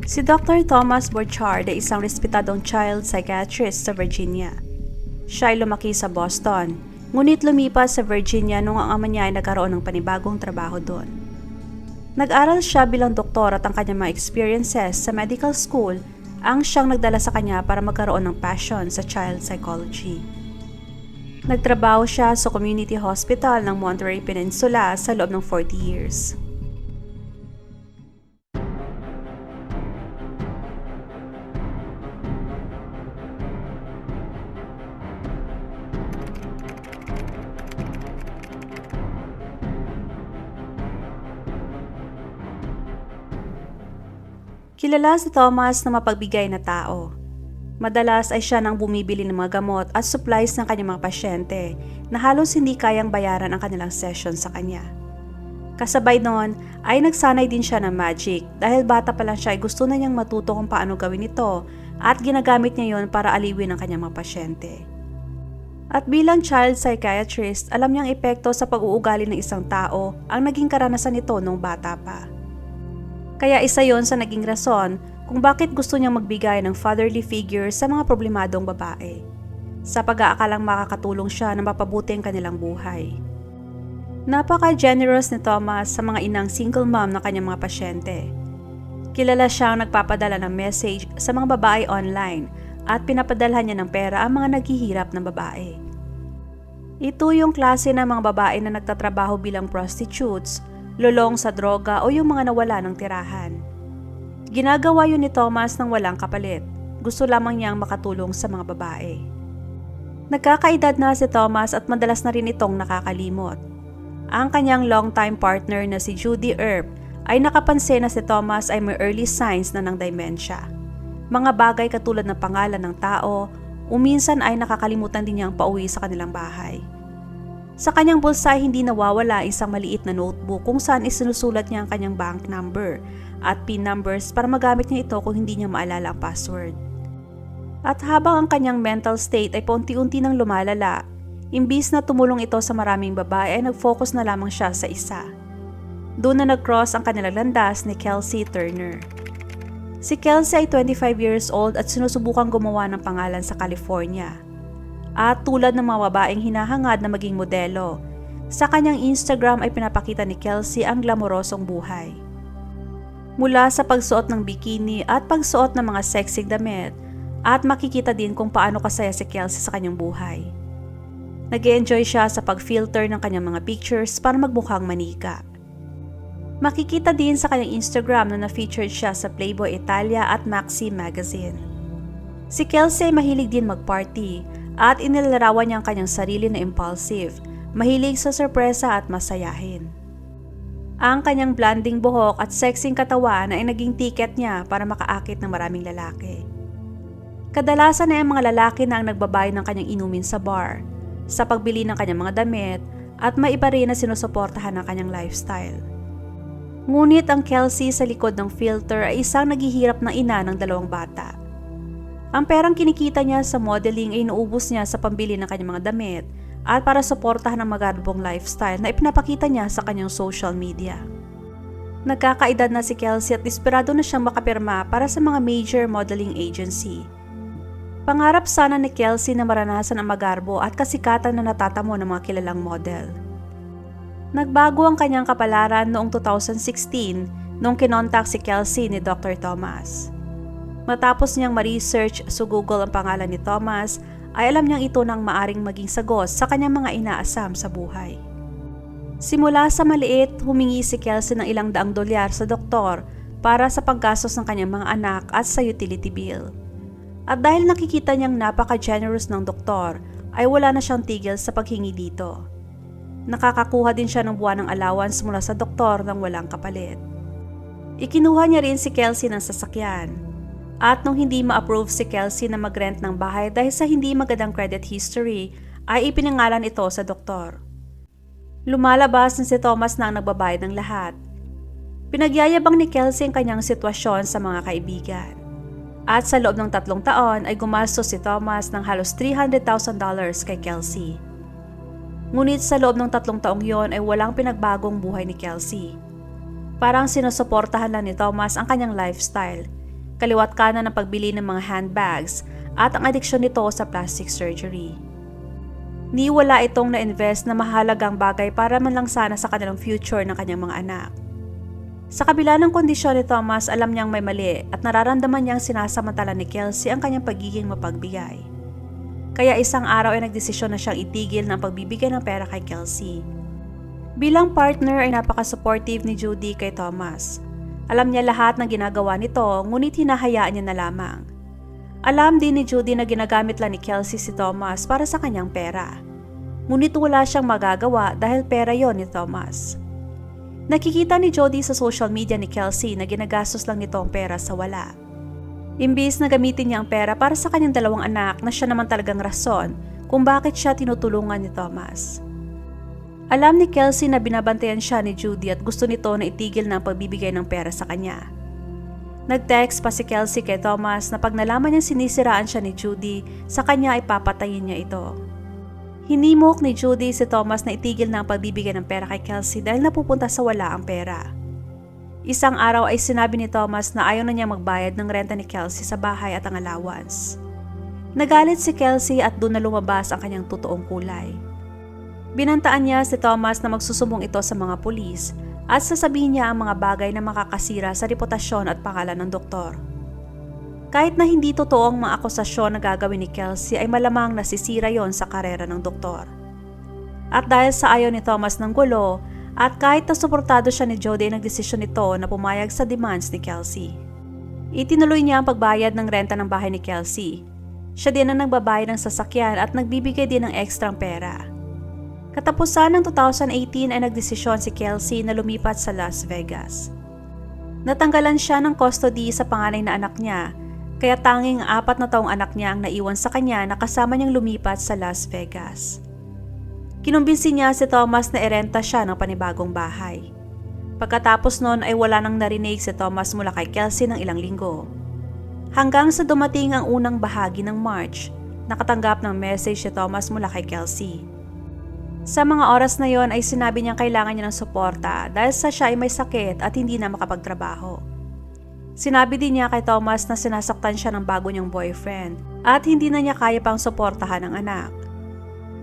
Si Dr. Thomas Burchard ay isang respetadong child psychiatrist sa Virginia. Siya ay lumaki sa Boston, ngunit lumipas sa Virginia nung ang ama niya ay nagkaroon ng panibagong trabaho doon. Nag-aral siya bilang doktor at ang kanyang mga experiences sa medical school ang siyang nagdala sa kanya para magkaroon ng passion sa child psychology. Nagtrabaho siya sa community hospital ng Monterey Peninsula sa loob ng 40 years. Kilala si Thomas na mapagbigay na tao. Madalas ay siya nang bumibili ng mga gamot at supplies ng kanyang mga pasyente na halos hindi kayang bayaran ang kanilang session sa kanya. Kasabay noon ay nagsanay din siya ng magic dahil bata pa lang siya ay gusto na niyang matuto kung paano gawin ito at ginagamit niya yon para aliwin ang kanyang mga pasyente. At bilang child psychiatrist, alam niyang epekto sa pag-uugali ng isang tao ang naging karanasan nito nung bata pa. Kaya isa yon sa naging rason kung bakit gusto niyang magbigay ng fatherly figure sa mga problemadong babae, sa pag-aakalang makakatulong siya na mapabuti ang kanilang buhay. Napaka-generous ni Thomas sa mga inang single mom ng kanyang mga pasyente. Kilala siyang nagpapadala ng message sa mga babae online at pinapadalhan niya ng pera ang mga naghihirap ng babae. Ito yung klase ng mga babae na nagtatrabaho bilang prostitutes, lulong sa droga o yung mga nawala ng tirahan. Ginagawa yun ni Thomas ng walang kapalit. Gusto lamang niyang makatulong sa mga babae. Nagkakaedad na si Thomas at madalas na rin itong nakakalimot. Ang kanyang longtime partner na si Judy Earp ay nakapansin na si Thomas ay may early signs na ng dementia. Mga bagay katulad ng pangalan ng tao, minsan ay nakakalimutan din niyang pauwi sa kanilang bahay. Sa kanyang bulsa ay hindi nawawala isang maliit na notebook kung saan isinusulat niya ang kanyang bank number at PIN numbers para magamit niya ito kung hindi niya maalala ang password. At habang ang kanyang mental state ay paunti-unti nang lumalala, imbis na tumulong ito sa maraming babae ay nag-focus na lamang siya sa isa. Doon na nag-cross ang kanilang landas ni Kelsey Turner. Si Kelsey ay 25 years old at sinusubukang gumawa ng pangalan sa California. At tulad ng mga babaeng hinahangad na maging modelo, sa kanyang Instagram ay pinapakita ni Kelsey ang glamorosong buhay. Mula sa pagsuot ng bikini at pagsuot ng mga sexy damit, at makikita din kung paano kasaya si Kelsey sa kanyang buhay. Nag-e-enjoy siya sa pag-filter ng kanyang mga pictures para magmukhang manika. Makikita din sa kanyang Instagram na na-featured siya sa Playboy Italia at Maxim magazine. Si Kelsey mahilig din mag-party at inilarawan niya ang kanyang sarili na impulsive, mahilig sa sorpresa at masayahin. Ang kanyang blonding buhok at sexing katawan ay naging tiket niya para makaakit ng maraming lalaki. Kadalasan ay ang mga lalaki na ang nagbabayad ng kanyang inumin sa bar, sa pagbili ng kanyang mga damit at may iba rin na sinusuportahan ng kanyang lifestyle. Ngunit ang Kelsey sa likod ng filter ay isang naghihirap na ina ng 2 bata. Ang perang kinikita niya sa modeling ay inuubos niya sa pambili ng kanyang mga damit at para suportahan ang magarbong lifestyle na ipinapakita niya sa kanyang social media. Nagkakaedad na si Kelsey at desperado na siyang makapirma para sa mga major modeling agency. Pangarap sana ni Kelsey na maranasan ang magarbo at kasikatan na natatamo ng mga kilalang model. Nagbago ang kanyang kapalaran noong 2016 nung kinontak si Kelsey ni Dr. Thomas. Matapos niyang ma-research sa Google ang pangalan ni Thomas, ay alam niyang ito nang maaring maging sagos sa kanyang mga inaasam sa buhay. Simula sa maliit, humingi si Kelsey ng ilang daang dolyar sa doktor para sa paggastos ng kanyang mga anak at sa utility bill. At dahil nakikita niyang napaka-generous ng doktor, ay wala na siyang tigil sa paghingi dito. Nakakakuha din siya ng buwanang allowance mula sa doktor nang walang kapalit. Ikinuha niya rin si Kelsey ng sasakyan. At nung hindi ma-approve si Kelsey na mag-rent ng bahay dahil sa hindi magandang credit history, ay ipinangalan ito sa doktor. Lumalabas na si Thomas na ang nagbabayad ng lahat. Pinagyayabang ni Kelsey ang kanyang sitwasyon sa mga kaibigan. At sa loob ng 3 taon ay gumastos si Thomas ng halos $300,000 kay Kelsey. Ngunit sa loob ng 3 taong yon ay walang pinagbagong buhay ni Kelsey. Parang sinusuportahan lang ni Thomas ang kanyang lifestyle. kaliwat kanan ng pagbili ng mga handbags at ang adiksyon nito sa plastic surgery. Niwala itong na-invest na mahalagang bagay para man lang sana sa kanilang future ng kanyang mga anak. Sa kabila ng kondisyon ni Thomas, alam niyang may mali at nararamdaman niyang sinasamantala ni Kelsey ang kanyang pagiging mapagbigay. Kaya isang araw ay nagdesisyon na siyang itigil ng pagbibigay ng pera kay Kelsey. Bilang partner ay napaka-supportive ni Judy kay Thomas. Alam niya lahat ng ginagawa nito, ngunit hinahayaan niya na lamang. Alam din ni Judy na ginagamit lang ni Kelsey si Thomas para sa kanyang pera. Ngunit wala siyang magagawa dahil pera yon ni Thomas. Nakikita ni Jody sa social media ni Kelsey na ginagastos lang nito ang pera sa wala. Imbis na gamitin niya ang pera para sa kanyang 2 anak na siya naman talagang rason kung bakit siya tinutulungan ni Thomas. Alam ni Kelsey na binabantayan siya ni Judy at gusto nito na itigil na ang pagbibigay ng pera sa kanya. Nag-text pa si Kelsey kay Thomas na pag nalaman niyang sinisiraan siya ni Judy, sa kanya ay papatayin niya ito. Hinimok ni Judy si Thomas na itigil na ang pagbibigay ng pera kay Kelsey dahil napupunta sa wala ang pera. Isang araw ay sinabi ni Thomas na ayaw na niya magbayad ng renta ni Kelsey sa bahay at ang allowance. Nagalit si Kelsey at doon na lumabas ang kanyang totoong kulay. Binantaan niya si Thomas na magsusumbong ito sa mga pulis at sasabihin niya ang mga bagay na makakasira sa reputasyon at pangalan ng doktor. Kahit na hindi totoo ang mga akusasyon na gagawin ni Kelsey ay malamang nasisira yon sa karera ng doktor. At dahil sa ayaw ni Thomas ng gulo at kahit na suportado siya ni Jody ay nagdesisyon nito na pumayag sa demands ni Kelsey. Itinuloy niya ang pagbayad ng renta ng bahay ni Kelsey. Siya din ang nagbabayad ng sasakyan at nagbibigay din ng ekstrang pera. Katapusan ng 2018 ay nagdesisyon si Kelsey na lumipat sa Las Vegas. Natanggalan siya ng custody sa panganay na anak niya, kaya tanging 4 na taong anak niya ang naiwan sa kanya na kasama niyang lumipat sa Las Vegas. Kinumbinsi niya si Thomas na irenta siya ng panibagong bahay. Pagkatapos noon ay wala nang narinig si Thomas mula kay Kelsey ng ilang linggo. Hanggang sa dumating ang unang bahagi ng March, nakatanggap ng message si Thomas mula kay Kelsey. Sa mga oras na yon ay sinabi niyang kailangan niya ng suporta dahil sa siya ay may sakit at hindi na makapagtrabaho. Sinabi din niya kay Thomas na sinasaktan siya ng bago niyang boyfriend at hindi na niya kaya pang suportahan ang anak.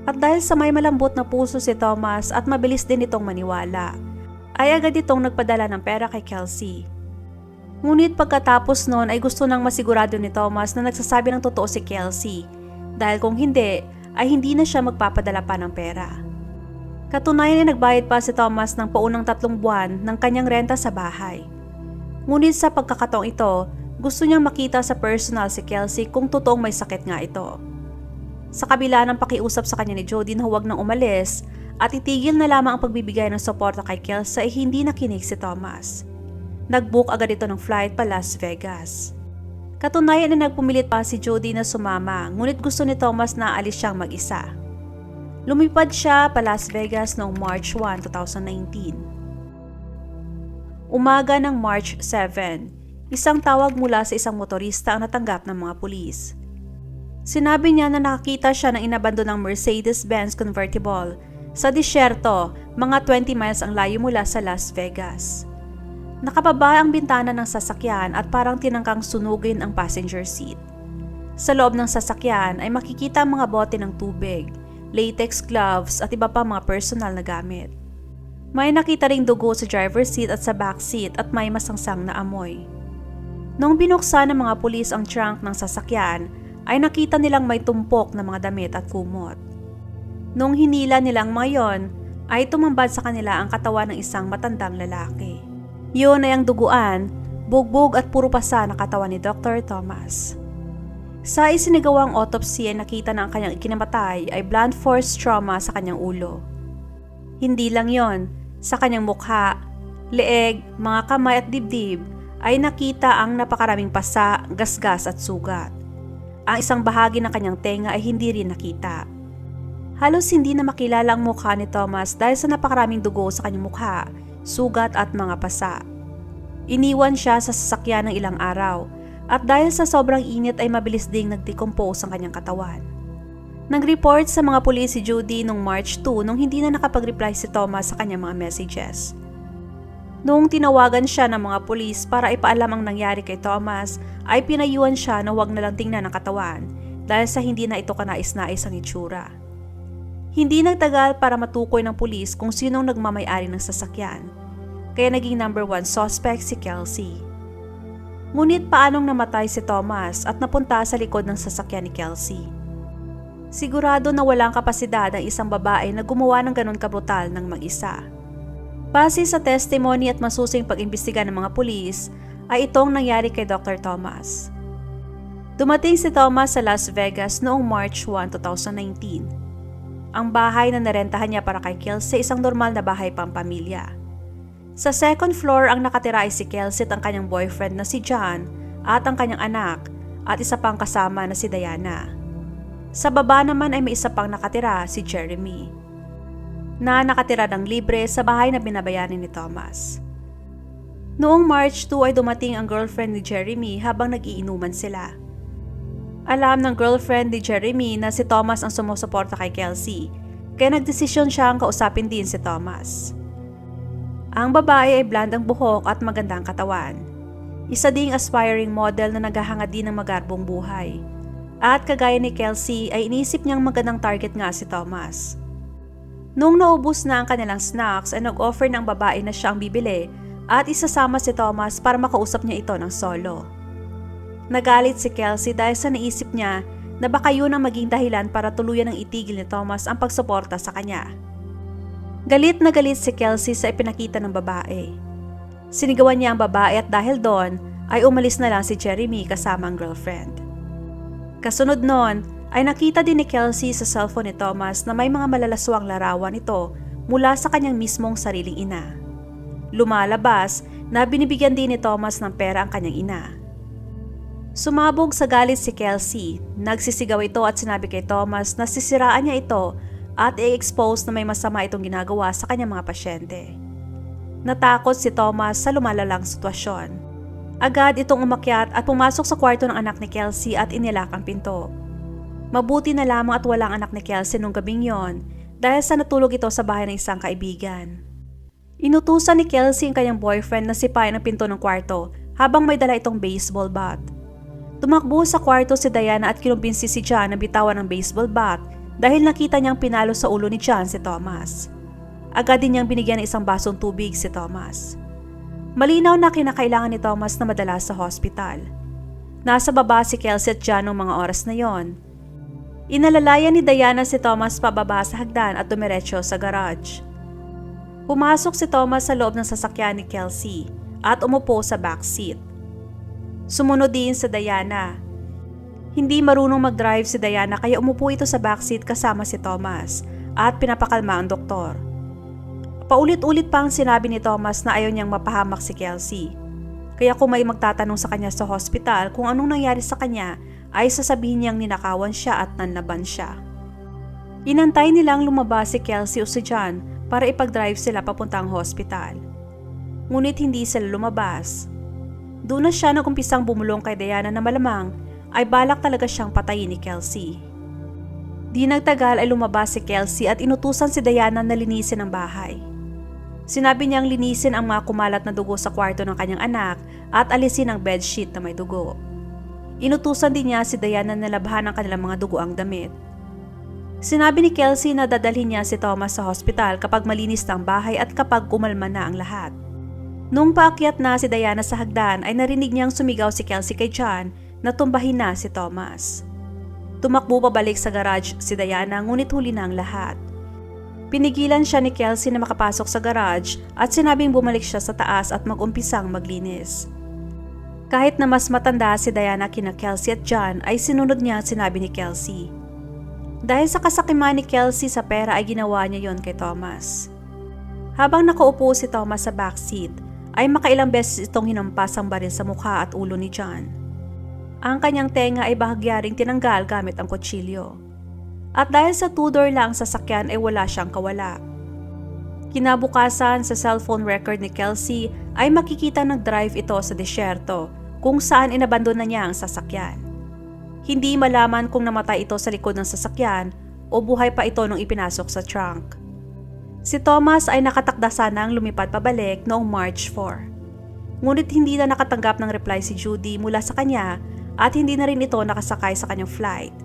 At dahil sa may malambot na puso si Thomas at mabilis din itong maniwala, ay agad itong nagpadala ng pera kay Kelsey. Ngunit pagkatapos noon ay gusto nang masigurado ni Thomas na nagsasabi ng totoo si Kelsey dahil kung hindi ay hindi na siya magpapadala pa ng pera. Katunayan ay nagbayad pa si Thomas ng paunang 3 buwan ng kanyang renta sa bahay. Ngunit sa pagkakataong ito, gusto niyang makita sa personal si Kelsey kung totoong may sakit nga ito. Sa kabila ng pakiusap sa kanya ni Jody na huwag nang umalis at itigil na lamang ang pagbibigay ng suporta kay Kelsey ay hindi nakinig si Thomas. Nag-book agad ito ng flight pa Las Vegas. Katunayan ay nagpumilit pa si Jody na sumama, ngunit gusto ni Thomas na aalis siyang mag-isa. Lumipad siya pa Las Vegas noong March 1, 2019. Umaga ng March 7, isang tawag mula sa isang motorista ang natanggap ng mga pulis. Sinabi niya na nakakita siya ng inabandonang Mercedes-Benz convertible sa disyerto, mga 20 miles ang layo mula sa Las Vegas. Nakababa ang bintana ng sasakyan at parang tinangkang sunugin ang passenger seat. Sa loob ng sasakyan ay makikita ang mga bote ng tubig, latex gloves at iba pa mga personal na gamit. May nakita ring dugo sa driver's seat at sa back seat at may masangsang na amoy. Nung binuksan ng mga pulis ang trunk ng sasakyan, ay nakita nilang may tumpok na mga damit at kumot. Nung hinila nilang mga yon, ay tumambad sa kanila ang katawan ng isang matandang lalaki. Yun ay ang duguan, bugbog at puro pasa na katawan ni Dr. Thomas. Sa isinagawang autopsy ay nakita na ang kanyang ikinamatay ay blunt force trauma sa kanyang ulo. Hindi lang yon, sa kanyang mukha, leeg, mga kamay at dibdib ay nakita ang napakaraming pasa, gasgas at sugat. Ang isang bahagi ng kanyang tenga ay hindi rin nakita. Halos hindi na makilala ang mukha ni Thomas dahil sa napakaraming dugo sa kanyang mukha, sugat at mga pasa. Iniwan siya sa sasakyan ng ilang araw at dahil sa sobrang init ay mabilis ding nag-decompose ang kanyang katawan. Nag-report sa mga pulis si Judy noong March 2 nung hindi na nakapag-reply si Thomas sa kanyang mga messages. Noong tinawagan siya ng mga pulis para ipaalam ang nangyari kay Thomas, ay pinayuhan siya na huwag na lang tingnan ang katawan dahil sa hindi na ito kanais-nais ang itsura. Hindi nagtagal para matukoy ng pulis kung sinong nagmamay-ari ng sasakyan, kaya naging number 1 suspect si Kelsey. Ngunit paanong namatay si Thomas at napunta sa likod ng sasakyan ni Kelsey? Sigurado na walang kapasidad ang isang babae na gumawa ng ganun kabrutal ng mag-isa. Base sa testimony at masusing pag-imbestiga ng mga pulis, ay itong nangyari kay Dr. Thomas. Dumating si Thomas sa Las Vegas noong March 1, 2019. Ang bahay na narentahan niya para kay Kelsey isang normal na bahay pampamilya. Sa second floor ang nakatira ay si Kelsey at ang kanyang boyfriend na si John at ang kanyang anak at isa pang kasama na si Diana. Sa baba naman ay may isa pang nakatira, si Jeremy, na nakatira ng libre sa bahay na binabayaran ni Thomas. Noong March 2 ay dumating ang girlfriend ni Jeremy habang nag-iinuman sila. Alam ng girlfriend ni Jeremy na si Thomas ang sumusuporta kay Kelsey, kaya nagdesisyon siyang kausapin din si Thomas. Ang babae ay blandang buhok at magandang katawan. Isa ding aspiring model na naghahangad din ng magarbong buhay. At kagaya ni Kelsey ay inisip niyang magandang target nga si Thomas. Nung naubos na ang kanilang snacks ay nag-offer ng babae na siya ang bibili at isasama si Thomas para makausap niya ito ng solo. Nagalit si Kelsey dahil sa naisip niya na baka yun ang maging dahilan para tuluyan ng itigil ni Thomas ang pagsuporta sa kanya. Galit na galit si Kelsey sa ipinakita ng babae. Sinigawan niya ang babae at dahil doon ay umalis na lang si Jeremy kasama ang girlfriend. Kasunod noon, ay nakita din ni Kelsey sa cellphone ni Thomas na may mga malalaswang larawan ito mula sa kanyang mismong sariling ina. Lumalabas na binibigyan din ni Thomas ng pera ang kanyang ina. Sumabog sa galit si Kelsey, nagsisigaw ito at sinabi kay Thomas na sisiraan niya ito at i-expose na may masama itong ginagawa sa kanyang mga pasyente. Natakot si Thomas sa lumalalang sitwasyon. Agad itong umakyat at pumasok sa kwarto ng anak ni Kelsey at inilak ang pinto. Mabuti na lamang at walang anak ni Kelsey nung gabing yon dahil sa natulog ito sa bahay ng isang kaibigan. Inutusan ni Kelsey ang kanyang boyfriend na sipain ang pinto ng kwarto habang may dala itong baseball bat. Tumakbo sa kwarto si Diana at kinumbinsi si John na bitawan ng baseball bat dahil nakita niyang pinalo sa ulo ni John si Thomas. Agad din niyang binigyan ng isang basong tubig si Thomas. Malinaw na kinakailangan ni Thomas na madala sa hospital. Nasa baba si Kelsey at John noong mga oras na yon. Inalalayan ni Diana si Thomas pababa sa hagdan at dumiretso sa garage. Pumasok si Thomas sa loob ng sasakyan ni Kelsey at umupo sa backseat. Sumunod din si Diana. Hindi marunong mag-drive si Diana kaya umupo ito sa backseat kasama si Thomas at pinapakalma ang doktor. Paulit-ulit pang sinabi ni Thomas na ayaw niyang mapahamak si Kelsey. Kaya kung may magtatanong sa kanya sa hospital kung anong nangyari sa kanya, ay sasabihin niyang ninakawan siya at nanlaban siya. Inantay nilang lumabas si Kelsey o si John para ipag-drive sila papuntang hospital. Ngunit hindi sila lumabas. Doon na siya nagumpisang bumulong kay Diana na malamang ay balak talaga siyang patayin ni Kelsey. Di nagtagal ay lumabas si Kelsey at inutusan si Diana na linisin ang bahay. Sinabi niyang linisin ang mga kumalat na dugo sa kwarto ng kanyang anak at alisin ang bedsheet na may dugo. Inutusan din niya si Diana na labhan ang kanilang mga dugoang damit. Sinabi ni Kelsey na dadalhin niya si Thomas sa hospital kapag malinis na ang bahay at kapag kumalma na ang lahat. Nung paakyat na si Diana sa hagdan ay narinig niyang sumigaw si Kelsey kay John na tumbahin na si Thomas. Tumakbo pabalik sa garage si Diana ngunit huli na ang lahat. Pinigilan siya ni Kelsey na makapasok sa garage at sinabing bumalik siya sa taas at mag-umpisang maglinis. Kahit na mas matanda si Diana kina Kelsey at John ay sinunod niya ang sinabi ni Kelsey. Dahil sa kasakiman ni Kelsey sa pera ay ginawa niya yon kay Thomas. Habang nakaupo si Thomas sa backseat ay makailang beses itong hinampas ang baril sa mukha at ulo ni John. Ang kanyang tenga ay bahagyaring tinanggal gamit ang kutsilyo. At dahil sa two-door lang sa sasakyan ay wala siyang kawala. Kinabukasan sa cellphone record ni Kelsey ay makikita nag-drive ito sa disyerto kung saan inabandon na niya ang sasakyan. Hindi malaman kung namatay ito sa likod ng sasakyan o buhay pa ito nung ipinasok sa trunk. Si Thomas ay nakatakda sanang lumipad pabalik noong March 4. Ngunit hindi na nakatanggap ng reply si Judy mula sa kanya at hindi na rin ito nakasakay sa kanyang flight.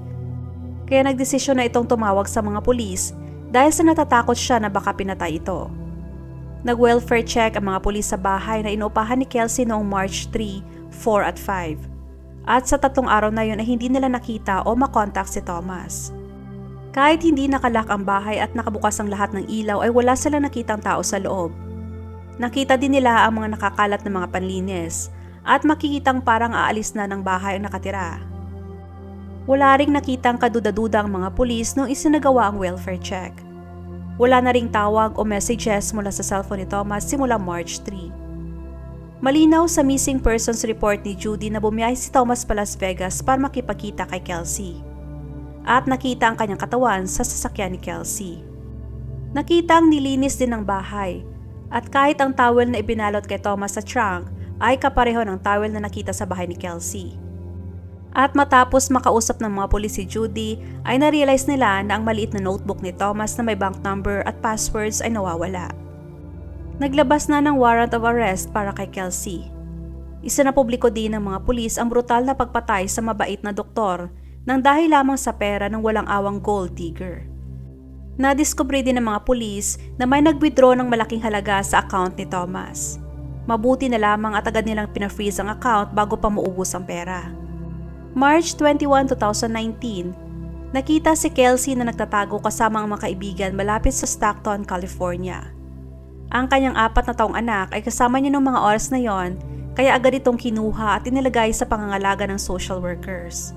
Kaya nagdesisyon na itong tumawag sa mga pulis dahil sa natatakot siya na baka pinatay ito. Nag-welfare check ang mga pulis sa bahay na inuupahan ni Kelsey noong March 3, 4 at 5. At sa 3 araw na yun ay hindi nila nakita o makontak si Thomas. Kahit hindi nakalak ang bahay at nakabukas ang lahat ng ilaw ay wala silang nakitang tao sa loob. Nakita din nila ang mga nakakalat na mga panlinis at makikitang parang aalis na ng bahay ang nakatira. Wala ring nakitang kaduda-duda ang mga pulis nung isinagawa ang welfare check. Wala na ring tawag o messages mula sa cellphone ni Thomas simula March 3. Malinaw sa missing persons report ni Judy na bumiyahe si Thomas pa Las Vegas para makipagkita kay Kelsey. At nakita ang kanyang katawan sa sasakyan ni Kelsey. Nakita ang nilinis din ng bahay at kahit ang towel na ibinalot kay Thomas sa trunk ay kapareho ng towel na nakita sa bahay ni Kelsey. At matapos makausap ng mga pulis si Judy ay na-realize nila na ang maliit na notebook ni Thomas na may bank number at passwords ay nawawala. Naglabas na ng warrant of arrest para kay Kelsey. Isinapubliko din ng mga pulis ang brutal na pagpatay sa mabait na doktor nang dahil lamang sa pera ng walang awang gold digger. Nadiskubre din ng mga pulis na may nag-withdraw ng malaking halaga sa account ni Thomas. Mabuti na lamang at agad nilang pinafreeze ang account bago pa maubos ang pera. March 21, 2019, nakita si Kelsey na nagtatago kasama ang mga kaibigan malapit sa Stockton, California. Ang kanyang 4 na taong anak ay kasama niya noong mga oras na yon, kaya agad itong kinuha at inilagay sa pangangalaga ng social workers.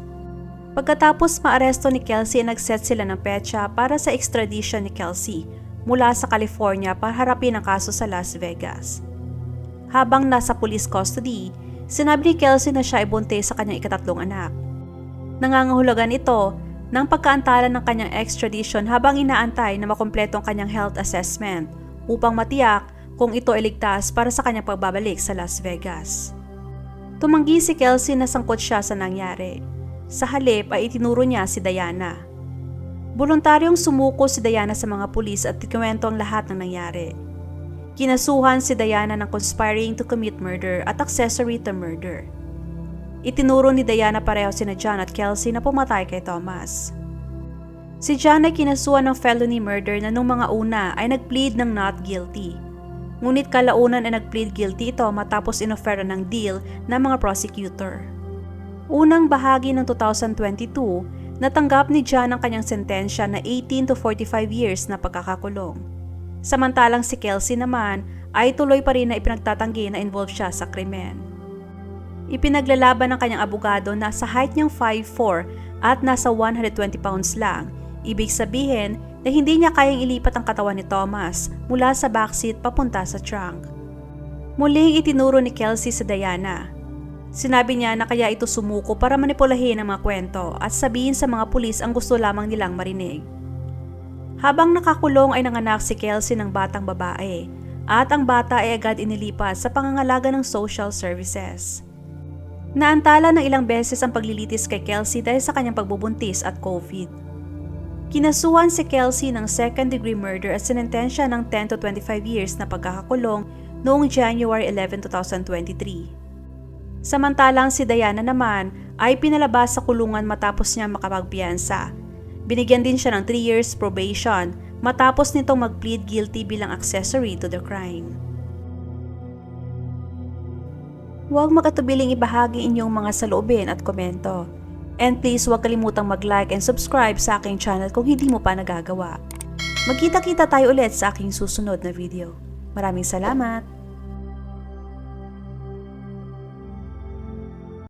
Pagkatapos maaresto ni Kelsey ay nag-set sila ng petsa para sa extradition ni Kelsey mula sa California para harapin ang kaso sa Las Vegas. Habang nasa police custody, sinabi ni Kelsey na siya ay buntis sa kanyang ika-3 anak. Nangangahulugan ito ng pagkaantala ng kanyang extradition habang inaantay na makumpleto ang kanyang health assessment upang matiyak kung ito ay ligtas para sa kanyang pagbabalik sa Las Vegas. Tumanggi si Kelsey na sangkot siya sa nangyari. Sa halip ay itinuro niya si Diana. Voluntaryong sumuko si Diana sa mga pulis at ikinuwento ang lahat ng nangyari. Kinasuhan si Diana ng conspiring to commit murder at accessory to murder. Itinuro ni Diana pareho sina John at Kelsey na pumatay kay Thomas. Si John ay kinasuhan ng felony murder na nung mga una ay nag-plead ng not guilty. Ngunit kalaunan ay nag-plead guilty ito matapos inofera ng deal ng mga prosecutor. Unang bahagi ng 2022, natanggap ni John ang kanyang sentensya na 18 to 45 years na pagkakakulong. Samantalang si Kelsey naman ay tuloy pa rin na ipinagtatanggi na involved siya sa krimen. Ipinaglalaban ng kanyang abogado na sa height niyang 5'4" at nasa 120 pounds lang, ibig sabihin na hindi niya kayang ilipat ang katawan ni Thomas mula sa backseat papunta sa trunk. Muling itinuro ni Kelsey sa Diana. Sinabi niya na kaya ito sumuko para manipulahin ang mga kwento at sabihin sa mga pulis ang gusto lamang nilang marinig. Habang nakakulong ay nanganak si Kelsey ng batang babae at ang bata ay agad inilipat sa pangangalaga ng social services. Naantala ng ilang beses ang paglilitis kay Kelsey dahil sa kanyang pagbubuntis at COVID. Kinasuhan si Kelsey ng second-degree murder at sinentensya ng 10 to 25 years na pagkakakulong noong January 11, 2023. Samantalang si Diana naman ay pinalabas sa kulungan matapos niya makapagpiyansa. Binigyan din siya ng 3 years probation matapos nitong mag-plead guilty bilang accessory to the crime. Huwag mag-atubiling ibahagi inyong mga saloobin at komento. And please huwag kalimutang mag-like and subscribe sa aking channel kung hindi mo pa nagagawa. Magkita-kita tayo ulit sa aking susunod na video. Maraming salamat!